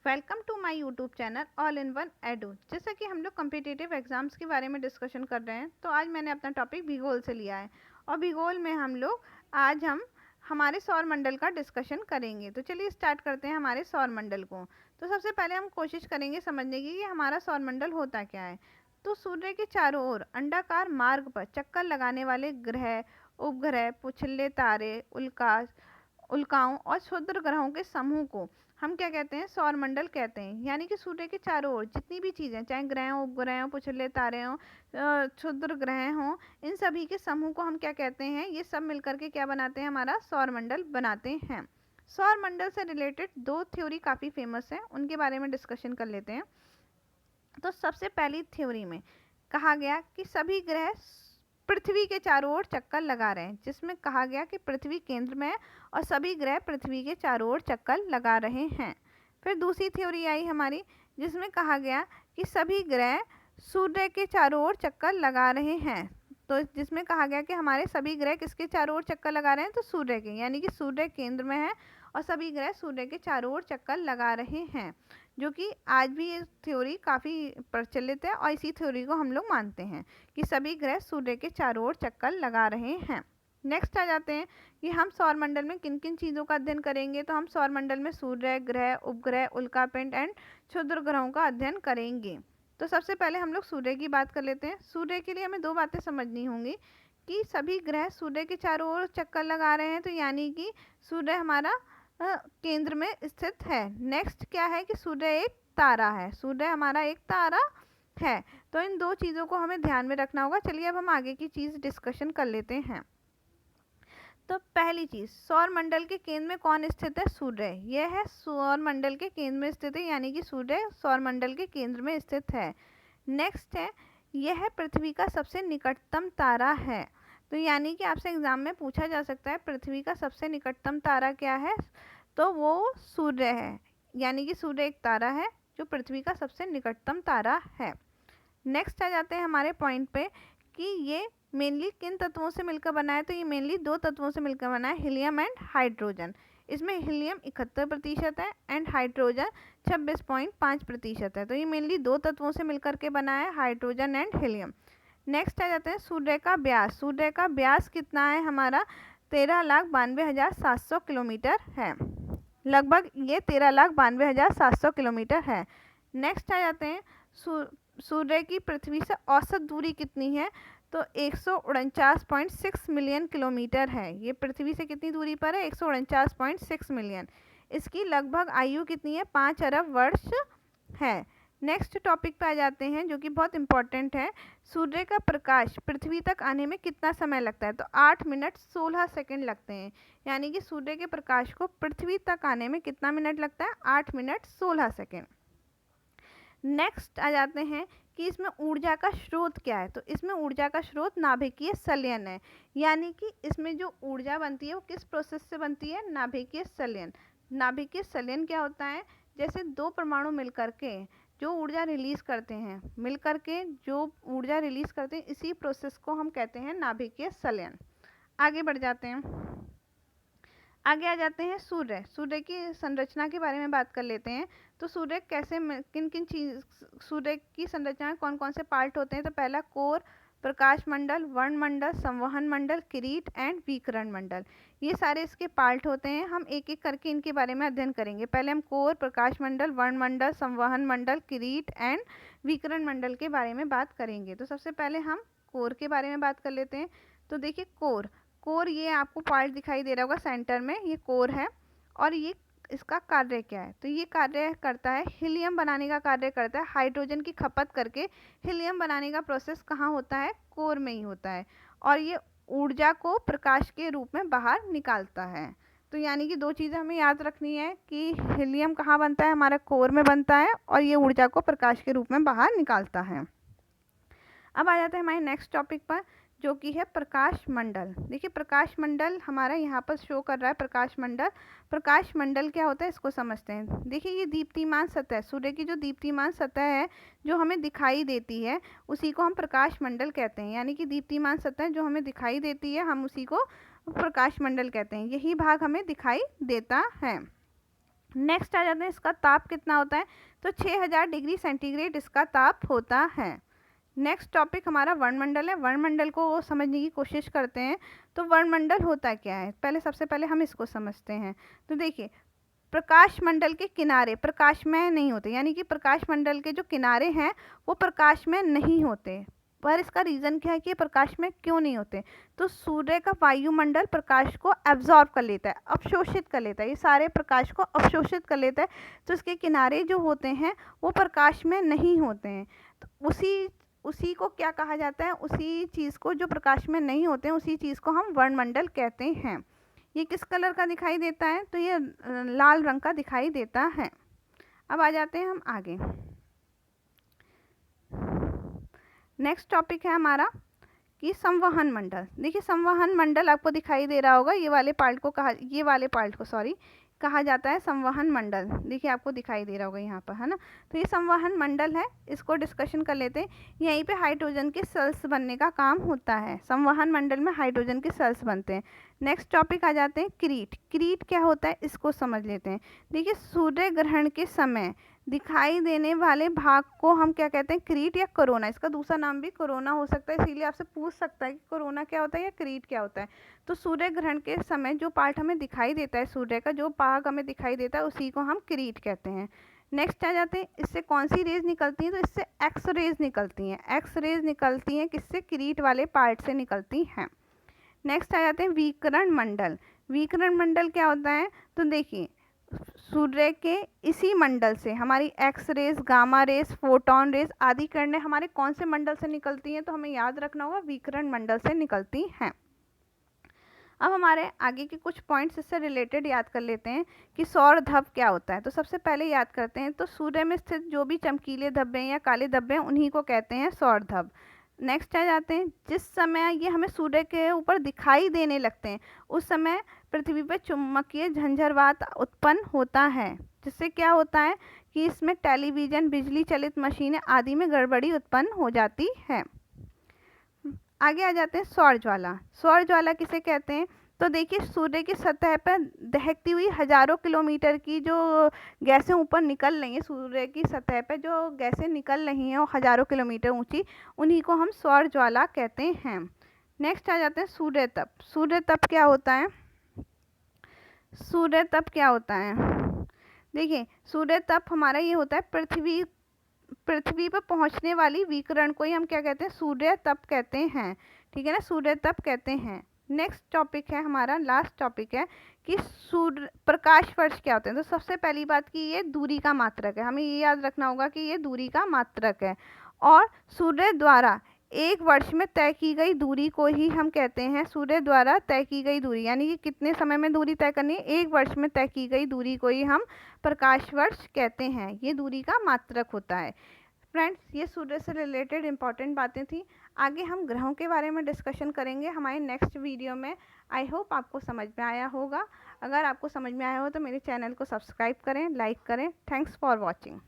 Welcome to my YouTube channel All In One Edu. जैसा कि हम लोग कम्पिटिटिव एग्जाम्स के बारे में डिस्कशन कर रहे हैं, तो आज मैंने अपना टॉपिक भूगोल से लिया है और भूगोल में हम हमारे सौर मंडल का डिस्कशन करेंगे। तो चलिए स्टार्ट करते हैं हमारे सौर मंडल को। तो सबसे पहले हम कोशिश करेंगे समझने की कि हमारा सौर मंडल होता क्या है। तो सूर्य के चारों ओर अंडाकार मार्ग पर चक्कर लगाने वाले ग्रह, उपग्रह, पुछल्ले तारे, उल्काओं और क्षुद्र ग्रहों के समूह को हम क्या कहते हैं? सौर मंडल कहते हैं। यानी कि सूर्य के चारों ओर जितनी भी चीज़ें, चाहे ग्रह हों, उपग्रह हों, पुछले तारे हों, क्षुद्र ग्रह हों, इन सभी के समूह को हम क्या कहते हैं? ये सब मिलकर के क्या बनाते हैं? हमारा सौर मंडल बनाते हैं। सौर मंडल से रिलेटेड दो थ्योरी काफ़ी फेमस है, उनके बारे में डिस्कशन कर लेते हैं। तो सबसे पहली थ्योरी में कहा गया कि सभी ग्रह पृथ्वी के चारों ओर चक्कर लगा रहे हैं, जिसमें कहा गया कि पृथ्वी केंद्र में है और सभी ग्रह पृथ्वी के चारों ओर चक्कर लगा रहे हैं। फिर दूसरी थ्योरी आई हमारी, जिसमें कहा गया कि सभी ग्रह सूर्य के चारों ओर चक्कर लगा रहे हैं। तो जिसमें कहा गया कि हमारे सभी ग्रह किसके चारों ओर चक्कर लगा रहे हैं? तो सूर्य के, यानी कि सूर्य केंद्र में है और सभी ग्रह सूर्य के चारों ओर चक्कर लगा रहे हैं, जो कि आज भी ये थ्योरी काफ़ी प्रचलित है और इसी थ्योरी को हम लोग मानते हैं कि सभी ग्रह सूर्य के चारों ओर चक्कर लगा रहे हैं। नेक्स्ट आ जाते हैं कि हम सौर मंडल में किन किन चीज़ों का अध्ययन करेंगे। तो हम सौर मंडल में सूर्य, ग्रह, उपग्रह, उल्कापिंड एंड क्षुद्र ग्रहों का अध्ययन करेंगे। तो सबसे पहले हम लोग सूर्य की बात कर लेते हैं। सूर्य के लिए हमें दो बातें समझनी होंगी कि सभी ग्रह सूर्य के चारों ओर चक्कर लगा रहे हैं, तो यानी कि सूर्य हमारा केंद्र में स्थित है। नेक्स्ट क्या है कि सूर्य एक तारा है, सूर्य हमारा एक तारा है। तो इन दो चीज़ों को हमें ध्यान में रखना होगा। चलिए अब हम आगे की चीज़ डिस्कशन कर लेते हैं। तो पहली चीज़, सौर मंडल के केंद्र में कौन स्थित है? सूर्य। यह है सौर मंडल के केंद्र में स्थित है, यानी कि सूर्य सौर मंडल के केंद्र में स्थित है। नेक्स्ट है, यह पृथ्वी का सबसे निकटतम तारा है। तो यानी कि आपसे एग्जाम में पूछा जा सकता है पृथ्वी का सबसे निकटतम तारा क्या है? तो वो सूर्य है, यानी कि सूर्य एक तारा है जो पृथ्वी का सबसे निकटतम तारा है। नेक्स्ट आ जाते हैं हमारे पॉइंट पे कि ये मेनली किन तत्वों से मिलकर बना है। तो ये मेनली दो तत्वों से मिलकर बना है, हीलियम एंड हाइड्रोजन। इसमें हीलियम 71% है एंड हाइड्रोजन 26.5% है। तो ये मेनली दो तत्वों से मिलकर के बना है, हाइड्रोजन एंड हीलियम। नेक्स्ट आ जाते हैं सूर्य का व्यास। सूर्य का व्यास कितना है हमारा? 13,92,700 किलोमीटर है। लगभग ये 13,92,700 किलोमीटर है। नेक्स्ट आ जाते हैं सूर्य की पृथ्वी से औसत दूरी कितनी है? तो 149.6 मिलियन किलोमीटर है। ये पृथ्वी से कितनी दूरी पर है? 149.6 मिलियन। इसकी लगभग आयु कितनी है? 5 अरब वर्ष है। नेक्स्ट टॉपिक पे आ जाते हैं जो कि बहुत इंपॉर्टेंट है। सूर्य का प्रकाश पृथ्वी तक आने में कितना समय लगता है? तो 8 मिनट 16 सेकंड लगते हैं। यानी कि सूर्य के प्रकाश को पृथ्वी तक आने में कितना मिनट लगता है? 8 मिनट 16 सेकंड। नेक्स्ट आ जाते हैं कि इसमें ऊर्जा का स्रोत क्या है। तो इसमें ऊर्जा का स्रोत नाभिकीय संलयन है, यानी कि इसमें जो ऊर्जा बनती है वो किस प्रोसेस से बनती है? नाभिकीय संलयन। नाभिकीय संलयन क्या होता है? जैसे दो परमाणु मिलकर के जो ऊर्जा रिलीज करते हैं, मिलकर के जो ऊर्जा रिलीज करते हैं, इसी प्रोसेस को हम कहते हैं नाभिकीय संलयन। आगे बढ़ जाते हैं, आगे आ जाते हैं सूर्य। सूर्य की संरचना के बारे में बात कर लेते हैं। तो सूर्य कैसे, किन किन चीज, सूर्य की संरचना में कौन कौन से पार्ट होते हैं? तो पहला कोर, प्रकाश मंडल, वर्णमंडल, संवहन मंडल, किरीट एंड विकिरण मंडल, ये सारे इसके पार्ट होते हैं। हम एक एक करके इनके बारे में अध्ययन करेंगे। पहले हम कोर, प्रकाश मंडल, वर्णमंडल, संवहन मंडल, किरीट एंड विकिरण मंडल के बारे में बात करेंगे। तो सबसे पहले हम कोर के बारे में बात कर लेते हैं। तो देखिए कोर ये आपको पार्ट दिखाई दे रहा होगा सेंटर में, ये कोर है। और ये इसका कार्य क्या है? तो ये कार्य करता है, हीलियम बनाने का कार्य करता है। हाइड्रोजन की खपत करके हीलियम बनाने का प्रोसेस कहाँ होता है? कोर में ही होता है। और ये ऊर्जा को प्रकाश के रूप में बाहर निकालता है। तो यानी कि दो चीज़ें हमें याद रखनी है कि हीलियम कहाँ बनता है? हमारा कोर में बनता है और ये ऊर्जा को प्रकाश के रूप में बाहर निकालता है। अब आ जाते हैं हमारे नेक्स्ट टॉपिक पर, जो कि है प्रकाश मंडल। देखिए प्रकाश मंडल हमारा यहाँ पर शो कर रहा है प्रकाश मंडल। प्रकाश मंडल क्या होता है इसको समझते हैं। देखिए ये दीप्तिमान सतह, सूर्य की जो दीप्तिमान सतह है जो हमें दिखाई देती है, उसी को हम प्रकाश मंडल कहते हैं। यानी कि दीप्तिमान सतह जो हमें दिखाई देती है, हम उसी को प्रकाश मंडल कहते हैं। यही भाग हमें दिखाई देता है। नेक्स्ट आ जाते हैं, इसका ताप कितना होता है, तो 6000 डिग्री सेंटीग्रेड इसका ताप होता है। नेक्स्ट टॉपिक हमारा वर्णमंडल है। वर्णमंडल को समझने की कोशिश करते हैं। तो वर्णमंडल होता क्या है, सबसे पहले हम इसको समझते हैं। तो देखिए, प्रकाश मंडल के किनारे प्रकाशमय नहीं होते, यानी कि प्रकाश मंडल के जो किनारे हैं वो प्रकाश में नहीं होते। पर इसका रीज़न क्या है कि ये प्रकाश में क्यों नहीं होते, तो सूर्य का वायुमंडल प्रकाश को एब्जॉर्ब कर लेता है, अवशोषित कर लेता है, ये सारे प्रकाश को अवशोषित कर लेता है। तो इसके किनारे जो होते हैं वो प्रकाश में नहीं होते हैं। तो उसी को क्या कहा जाता है, उसी चीज़ को जो प्रकाश में नहीं होते हैं उसी चीज़ को हम वर्णमंडल कहते हैं। ये किस कलर का दिखाई देता है, तो ये लाल रंग का दिखाई देता है। अब आ जाते हैं हम आगे। नेक्स्ट टॉपिक है हमारा कि संवहन मंडल। देखिए, संवहन मंडल आपको दिखाई दे रहा होगा, ये वाले पार्ट को कहा जाता है संवहन मंडल। देखिए, आपको दिखाई दे रहा होगा यहाँ पर, है ना। तो ये संवहन मंडल है, इसको डिस्कशन कर लेते हैं। यहीं पे हाइड्रोजन के सेल्स बनने का काम होता है, संवहन मंडल में हाइड्रोजन के सेल्स बनते हैं। नेक्स्ट टॉपिक आ जाते हैं क्रीट। क्रीट क्या होता है, इसको समझ लेते हैं। देखिए, सूर्य ग्रहण के समय दिखाई देने वाले भाग को हम क्या कहते हैं, क्रीट या कोरोना। इसका दूसरा नाम भी कोरोना हो सकता है, इसीलिए आपसे पूछ सकता है कि कोरोना क्या होता है या क्रीट क्या होता है। तो सूर्य ग्रहण के समय जो पार्ट हमें दिखाई देता है, सूर्य का जो भाग हमें दिखाई देता है उसी को हम क्रीट कहते हैं। नेक्स्ट आ जाते हैं, इससे कौन सी रेज निकलती हैं, तो इससे एक्स रेज निकलती हैं। एक्स रेज निकलती हैं किससे, क्रीट वाले पार्ट से निकलती हैं। नेक्स्ट आ जाते हैं विकिरण मंडल। विकिरण मंडल क्या होता है, तो देखिए, सूर्य के इसी मंडल से हमारी X rays, gamma rays, photon rays आदि किरणें हमारे कौन से मंडल से निकलती हैं, तो हमें याद रखना होगा विकिरण मंडल से निकलती हैं। अब हमारे आगे के कुछ पॉइंट्स इससे रिलेटेड याद कर लेते हैं कि सौर धब क्या होता है। तो सबसे पहले याद करते हैं, तो सूर्य में स्थित जो भी चमकीले धब्बे हैं या काले धब्बे हैं उन्हीं को कहते हैं सौर धब। नेक्स्ट आ जाते हैं, जिस समय ये हमें सूर्य के ऊपर दिखाई देने लगते हैं उस समय पृथ्वी पर चुंबकीय झंझावात उत्पन्न होता है, जिससे क्या होता है कि इसमें टेलीविज़न, बिजली चलित मशीनें आदि में गड़बड़ी उत्पन्न हो जाती है। आगे आ जाते हैं सौर ज्वाला। सौर ज्वाला किसे कहते हैं, तो देखिए, सूर्य की सतह पर दहकती हुई हजारों किलोमीटर की जो गैसें ऊपर निकल रही हैं, सूर्य की सतह पर जो गैसें निकल रही हैं वो हजारों किलोमीटर ऊंची, उन्हीं को हम सौर ज्वाला कहते हैं। नेक्स्ट आ जाते हैं सूर्य तप। सूर्य तप क्या होता है, सूर्य तप क्या होता है, देखिए, सूर्य तप हमारा ये होता है, पृथ्वी पर पहुंचने वाली विकिरण को ही हम क्या कहते हैं, सूर्य तप कहते हैं। ठीक है ना, सूर्य तप कहते हैं। नेक्स्ट टॉपिक है हमारा, लास्ट टॉपिक है कि सूर्य प्रकाश वर्ष क्या होते हैं। तो सबसे पहली बात कि ये दूरी का मात्रक है, हमें ये याद रखना होगा कि ये दूरी का मात्रक है। और सूर्य द्वारा एक वर्ष में तय की गई दूरी को ही हम कहते हैं, सूर्य द्वारा तय की गई दूरी, यानी कि कितने समय में दूरी तय करनी है, एक वर्ष में तय की गई दूरी को ही हम प्रकाश वर्ष कहते हैं। ये दूरी का मात्रक होता है। फ्रेंड्स, ये सूर्य से रिलेटेड इंपॉर्टेंट बातें थी। आगे हम ग्रहों के बारे में डिस्कशन करेंगे हमारे नेक्स्ट वीडियो में। आई होप आपको समझ में आया होगा। अगर आपको समझ में आया हो तो मेरे चैनल को सब्सक्राइब करें, लाइक करें। Thanks for watching.